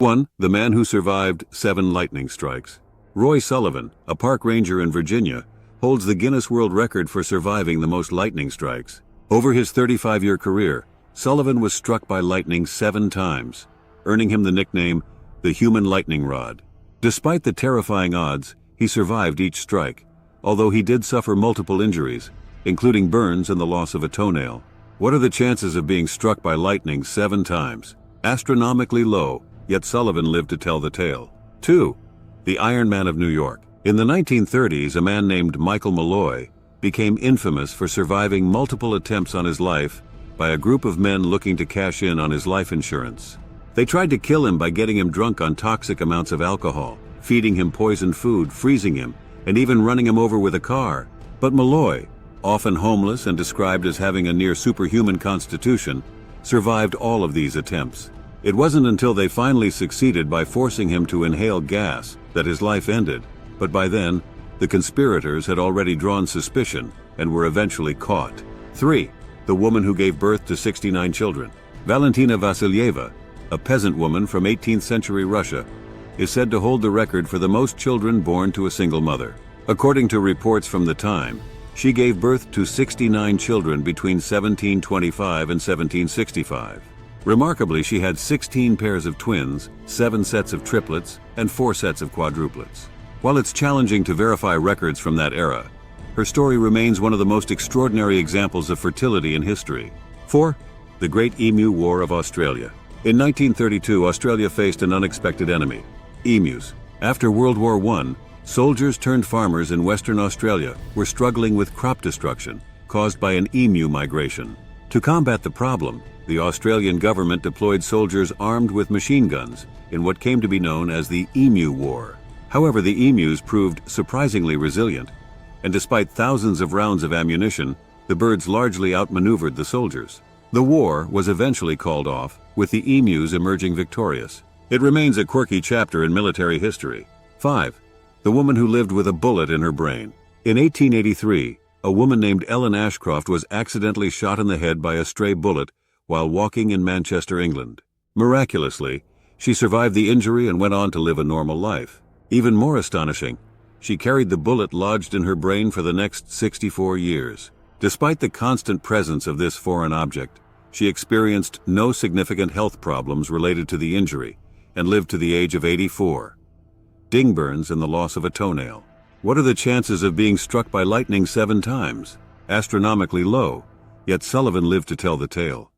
1. The man who survived 7 lightning strikes. Roy Sullivan, a park ranger in Virginia, holds the Guinness World Record for surviving the most lightning strikes. Over his 35-year career, Sullivan was struck by lightning 7 times, earning him the nickname, the Human Lightning Rod. Despite the terrifying odds, he survived each strike, although he did suffer multiple injuries, including burns and the loss of a toenail. What are the chances of being struck by lightning 7 times? Astronomically low, yet Sullivan lived to tell the tale. 2. The Iron Man of New York. In the 1930s, a man named Michael Malloy became infamous for surviving multiple attempts on his life by a group of men looking to cash in on his life insurance. They tried to kill him by getting him drunk on toxic amounts of alcohol, feeding him poisoned food, freezing him, and even running him over with a car. But Malloy, often homeless and described as having a near superhuman constitution, survived all of these attempts. It wasn't until they finally succeeded by forcing him to inhale gas that his life ended, but by then, the conspirators had already drawn suspicion and were eventually caught. 3. The woman who gave birth to 69 children. Valentina Vasilyeva, a peasant woman from 18th century Russia, is said to hold the record for the most children born to a single mother. According to reports from the time, she gave birth to 69 children between 1725 and 1765. Remarkably, she had 16 pairs of twins, 7 sets of triplets, and 4 sets of quadruplets. While it's challenging to verify records from that era, her story remains one of the most extraordinary examples of fertility in history. 4. The Great Emu War of Australia. In 1932, Australia faced an unexpected enemy: emus. After World War I, soldiers turned farmers in Western Australia were struggling with crop destruction caused by an emu migration. To combat the problem, the Australian government deployed soldiers armed with machine guns in what came to be known as the Emu War. However, the emus proved surprisingly resilient, and despite thousands of rounds of ammunition, the birds largely outmaneuvered the soldiers. The war was eventually called off, with the emus emerging victorious. It remains a quirky chapter in military history. 5. The woman who lived with a bullet in her brain. In 1883, a woman named Ellen Ashcroft was accidentally shot in the head by a stray bullet while walking in Manchester, England. Miraculously, she survived the injury and went on to live a normal life. Even more astonishing, she carried the bullet lodged in her brain for the next 64 years. Despite the constant presence of this foreign object, she experienced no significant health problems related to the injury and lived to the age of 84. Ding burns and the loss of a toenail. What are the chances of being struck by lightning 7 times? Astronomically low, yet Sullivan lived to tell the tale.